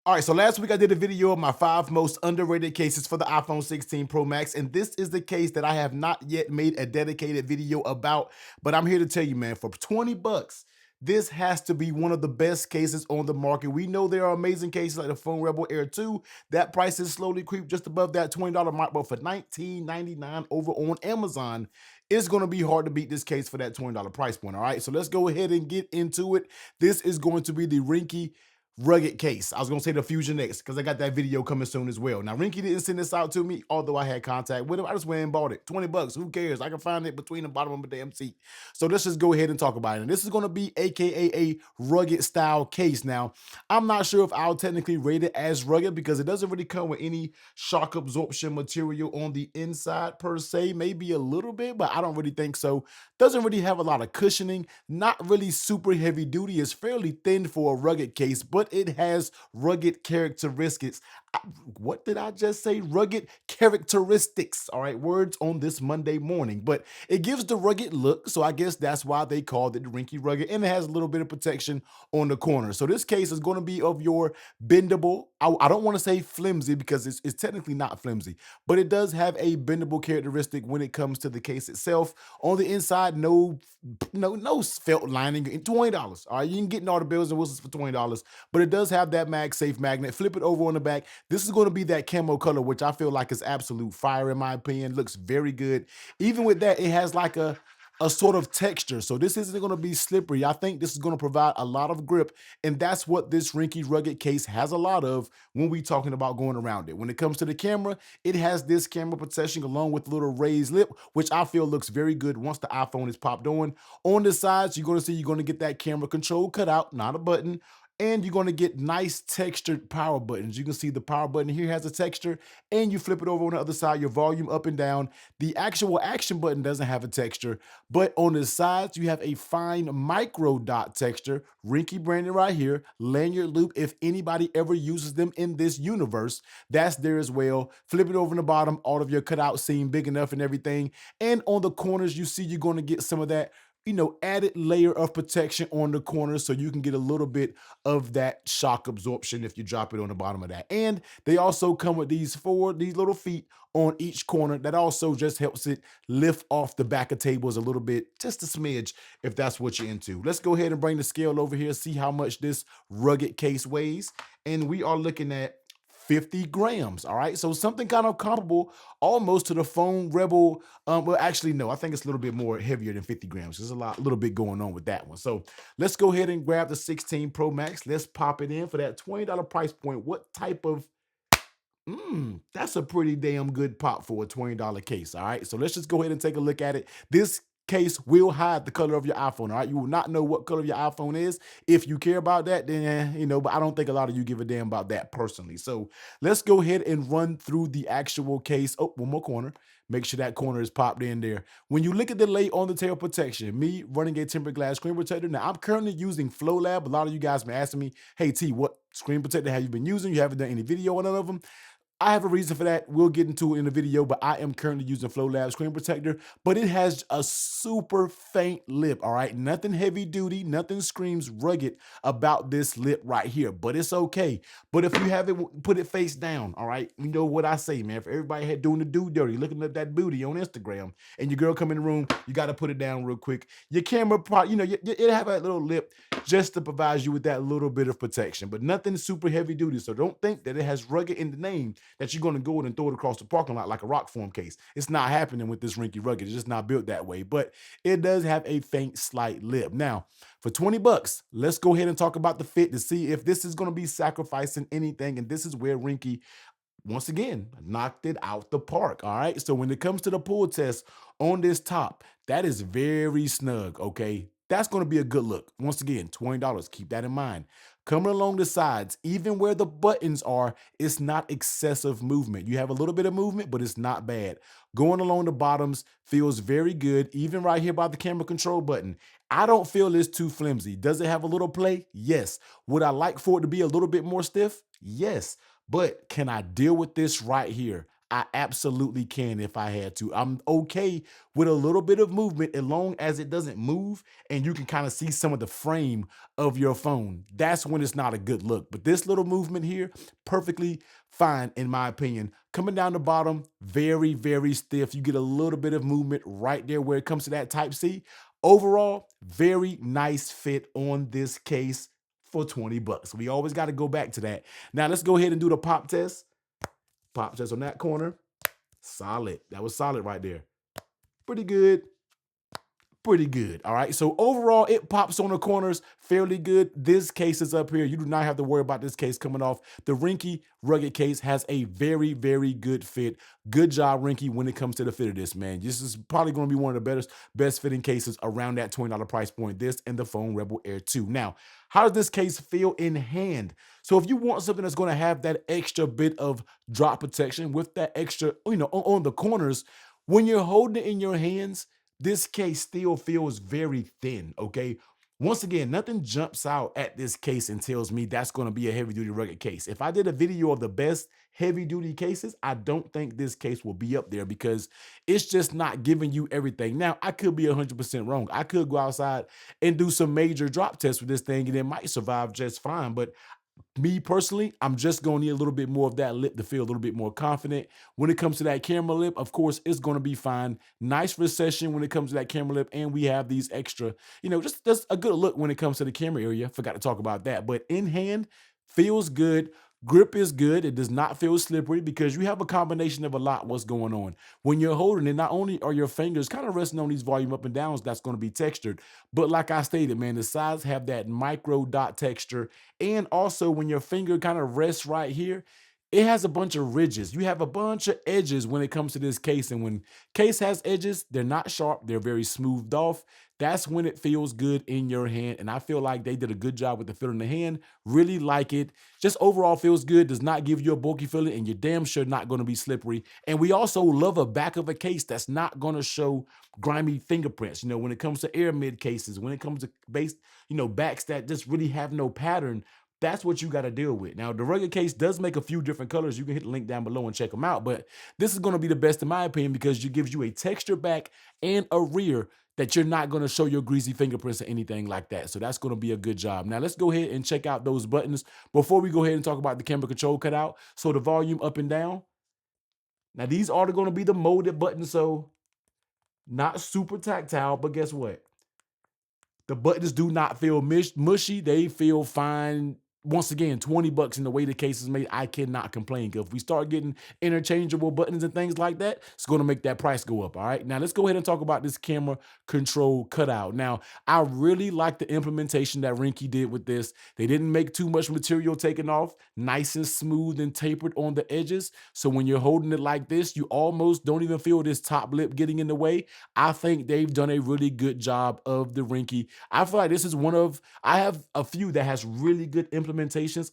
All right, so last week I did a video of my 5 most underrated cases for the iPhone 16 Pro Max, and this is the case that I have not yet made a dedicated video about, but I'm here to tell you, man, for 20 bucks, this has to be one of the best cases on the market. We know there are amazing cases like the Phone Rebel Air 2. That price is slowly creep just above that $20 mark, but for $19.99 over on Amazon, it's going to be hard to beat this case for that $20 price point. All right, so let's go ahead and get into it. This is going to be the Ringke Rugged case. I was gonna say the Fusion X because I got that video coming soon as well. Now, Rinky didn't send this out to me, although I had contact with him. I just went and bought it. 20 bucks. Who cares? I can find it between the bottom of my damn seat. So let's just go ahead and talk about it. And this is gonna be AKA a rugged style case. Now, I'm not sure if I'll technically rate it as rugged because it doesn't really come with any shock absorption material on the inside per se. Maybe a little bit, but I don't really think so. Doesn't really have a lot of cushioning, not really super heavy duty. It's fairly thin for a rugged case, but it has rugged characteristics. What did I just say? Rugged characteristics. All right, words on this Monday morning, but it gives the rugged look. So I guess that's why they called it Rinky Rugged, and it has a little bit of protection on the corner. So this case is going to be of your bendable. I don't want to say flimsy because it's technically not flimsy, but it does have a bendable characteristic when it comes to the case itself. On the inside, no felt lining. $20. All right, you can get all the bells and whistles for $20, but it does have that MagSafe magnet. Flip it over on the back. This is going to be that camo color, which I feel like is absolute fire in my opinion. Looks very good. Even with that, it has like a sort of texture. So this isn't going to be slippery. I think this is going to provide a lot of grip. And that's what this Rinky Rugged case has a lot of when we talking about going around it. When it comes to the camera, it has this camera protection along with a little raised lip, which I feel looks very good once the iPhone is popped on. On the sides, you're going to get that camera control cut out, not a button. And you're going to get nice textured power buttons. You can see the power button here has a texture, and you flip it over on the other side, your volume up and down. The actual action button doesn't have a texture, but on the sides, you have a fine micro dot texture, Rinky branded right here, lanyard loop. If anybody ever uses them in this universe, that's there as well. Flip it over on the bottom, all of your cutout seam big enough and everything. And on the corners, you see you're going to get some of that added layer of protection on the corners so you can get a little bit of that shock absorption if you drop it on the bottom of that. And they also come with these little feet on each corner that also just helps it lift off the back of tables a little bit, just a smidge if that's what you're into. Let's go ahead and bring the scale over here, see how much this rugged case weighs. And we are looking at 50 grams. All right. So something kind of comparable almost to the Phone Rebel. Well, actually, no, I think it's a little bit more heavier than 50 grams. There's little bit going on with that one. So let's go ahead and grab the 16 Pro Max. Let's pop it in for that $20 price point. What type of that's a pretty damn good pop for a $20 case. All right. So let's just go ahead and take a look at it. This case will hide the color of your iPhone. All right. You will not know what color your iPhone is. If you care about that, then, but I don't think a lot of you give a damn about that personally. So let's go ahead and run through the actual case. Oh, one more corner. Make sure that corner is popped in there. When you look at the lay on the tail protection, me running a tempered glass screen protector. Now, I'm currently using Flow Lab. A lot of you guys been asking me, hey, T, what screen protector have you been using? You haven't done any video on none of them. I have a reason for that. We'll get into it in the video, but I am currently using Flow Lab Screen Protector, but it has a super faint lip, all right? Nothing heavy duty, nothing screams rugged about this lip right here, but it's okay. But if you have it, put it face down, all right? You know what I say, man. If everybody had doing the do dirty, looking at that booty on Instagram, and your girl come in the room, you got to put it down real quick. Your camera, it have a little lip just to provide you with that little bit of protection, but nothing super heavy duty. So don't think that it has rugged in the name that you're going to go and throw it across the parking lot like a rock form case. It's not happening with this Rinky Rugged. It's just not built that way, but it does have a faint slight lip. Now, for 20 bucks, let's go ahead and talk about the fit to see if this is going to be sacrificing anything. And this is where Rinky once again, knocked it out the park. All right. So when it comes to the pull test on this top, that is very snug. Okay. That's going to be a good look. Once again, $20. Keep that in mind. Coming along the sides, even where the buttons are, it's not excessive movement. You have a little bit of movement, but it's not bad. Going along the bottoms feels very good. Even right here by the camera control button, I don't feel it's too flimsy. Does it have a little play? Yes. Would I like for it to be a little bit more stiff? Yes. But can I deal with this right here? I absolutely can if I had to. I'm okay with a little bit of movement as long as it doesn't move and you can kind of see some of the frame of your phone. That's when it's not a good look. But this little movement here, perfectly fine in my opinion. Coming down the bottom, very, very stiff. You get a little bit of movement right there where it comes to that type C. Overall, very nice fit on this case for 20 bucks. We always got to go back to that. Now let's go ahead and do the pop test. Pop test on that corner. Solid. That was solid right there. Pretty good. Pretty good. All right. So overall, it pops on the corners fairly good. This case is up here. You do not have to worry about this case coming off. The Ringke Rugged case has a very, very good fit. Good job, Ringke, when it comes to the fit of this, man. This is probably going to be one of the best fitting cases around that $20 price point. This and the Phone Rebel Air 2. Now, how does this case feel in hand? So if you want something that's going to have that extra bit of drop protection with that extra, on the corners, when you're holding it in your hands, this case still feels very thin, okay? Once again, nothing jumps out at this case and tells me that's going to be a heavy duty rugged case. If I did a video of the best heavy duty cases, I don't think this case will be up there because it's just not giving you everything. Now, I could be 100% wrong. I could go outside and do some major drop tests with this thing and it might survive just fine, but me personally, I'm just going to need a little bit more of that lip to feel a little bit more confident. When it comes to that camera lip, of course, it's going to be fine. Nice recession when it comes to that camera lip. And we have these extra, just a good look when it comes to the camera area. Forgot to talk about that. But in hand, feels good. Grip is good. It does not feel slippery because you have a combination of a lot what's going on. When you're holding it, not only are your fingers kind of resting on these volume up and downs, that's going to be textured. But like I stated, man, the sides have that micro dot texture. And also when your finger kind of rests right here, it has a bunch of ridges. You have a bunch of edges when it comes to this case. And when case has edges, they're not sharp. They're very smoothed off. That's when it feels good in your hand. And I feel like they did a good job with the fit in the hand. Really like it. Just overall feels good. Does not give you a bulky feeling. And you're damn sure not going to be slippery. And we also love a back of a case that's not going to show grimy fingerprints. When it comes to air mid cases, when it comes to base, backs that just really have no pattern, that's what you got to deal with. Now, the rugged case does make a few different colors. You can hit the link down below and check them out. But this is going to be the best in my opinion because it gives you a texture back and a rear that you're not going to show your greasy fingerprints or anything like that. So that's going to be a good job. Now, let's go ahead and check out those buttons before we go ahead and talk about the camera control cutout. So the volume up and down. Now, these are going to be the molded buttons. So not super tactile, but guess what? The buttons do not feel mushy. They feel fine. Once again, 20 bucks in the way the case is made, I cannot complain. If we start getting interchangeable buttons and things like that, it's going to make that price go up. All right. Now let's go ahead and talk about this camera control cutout. Now, I really like the implementation that Ringke did with this. They didn't make too much material taken off, nice and smooth and tapered on the edges. So when you're holding it like this, you almost don't even feel this top lip getting in the way. I think they've done a really good job of the Ringke. I feel like this is I have a few that has really good implementations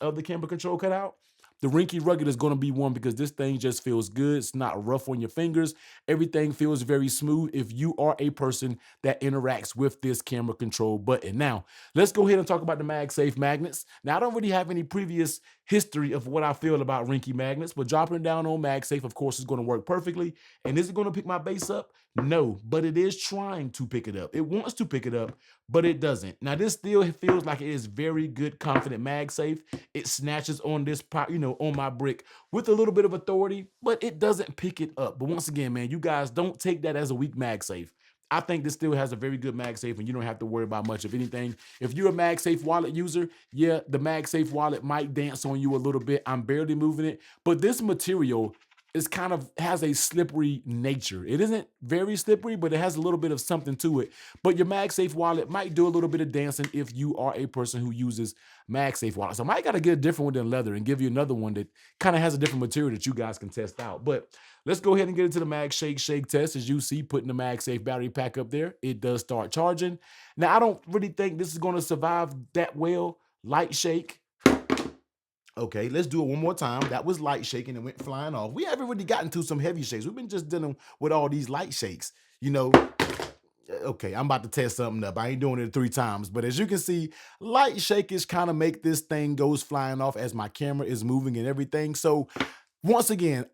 of the camera control cutout. The Ringke Rugged is going to be one because this thing just feels good. It's not rough on your fingers. Everything feels very smooth if you are a person that interacts with this camera control button. Now, let's go ahead and talk about the MagSafe magnets. Now, I don't really have any previous history of what I feel about Ringke magnets, but dropping it down on MagSafe, of course, is going to work perfectly. And is it going to pick my base up? No, but it is trying to pick it up. It wants to pick it up, but it doesn't. Now, this still feels like it is very good, confident MagSafe. It snatches on this, on my brick with a little bit of authority, but it doesn't pick it up. But once again, man, you guys don't take that as a weak MagSafe. I think this still has a very good MagSafe, and you don't have to worry about much of anything. If you're a MagSafe wallet user, yeah, the MagSafe wallet might dance on you a little bit. I'm barely moving it, but this material is kind of has a slippery nature. It isn't very slippery, but it has a little bit of something to it. But your MagSafe wallet might do a little bit of dancing if you are a person who uses MagSafe wallets. So I might got to get a different one than leather and give you another one that kind of has a different material that you guys can test out. But let's go ahead and get into the Shake test. As you see, putting the MagSafe battery pack up there, it does start charging. Now, I don't really think this is going to survive that well. Light shake. Okay, let's do it one more time. That was light shaking and went flying off. We haven't really gotten to some heavy shakes. We've been just dealing with all these light shakes, Okay, I'm about to test something up. I ain't doing it 3 times, but as you can see, light shakers kind of make this thing goes flying off as my camera is moving and everything. So once again,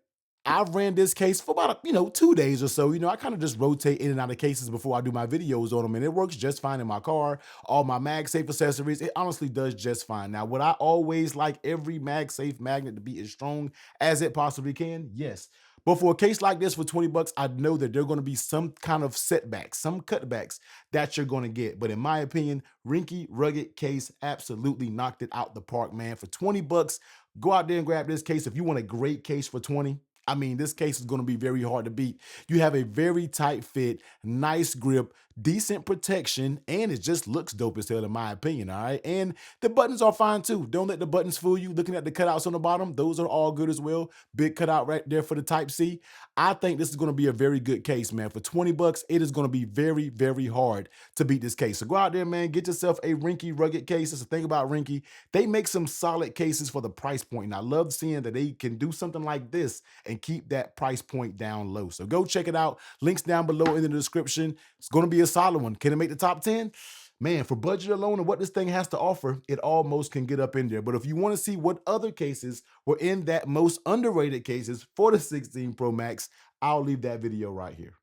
I've ran this case for about, 2 days or so. I kind of just rotate in and out of cases before I do my videos on them, and it works just fine in my car. All my MagSafe accessories, it honestly does just fine. Now, would I always like every MagSafe magnet to be as strong as it possibly can? Yes. But for a case like this for 20 bucks, I know that there are going to be some kind of setbacks, some cutbacks that you're going to get. But in my opinion, Ringke Rugged case absolutely knocked it out the park, man. For 20 bucks, go out there and grab this case. If you want a great case for 20, I mean, this case is going to be very hard to beat. You have a very tight fit, nice grip, decent protection, and it just looks dope as hell, in my opinion. All right. And the buttons are fine too. Don't let the buttons fool you. Looking at the cutouts on the bottom, those are all good as well. Big cutout right there for the Type C. I think this is going to be a very good case, man. For 20 bucks, it is going to be very, very hard to beat this case. So go out there, man, get yourself a Ringke Rugged case. That's the thing about Ringke. They make some solid cases for the price point, and I love seeing that they can do something like this and keep that price point down low. So go check it out. Links down below in the description. It's going to be a solid one. Can it make the top 10? Man, for budget alone and what this thing has to offer, it almost can get up in there. But if you want to see what other cases were in that most underrated cases for the 16 Pro Max, I'll leave that video right here.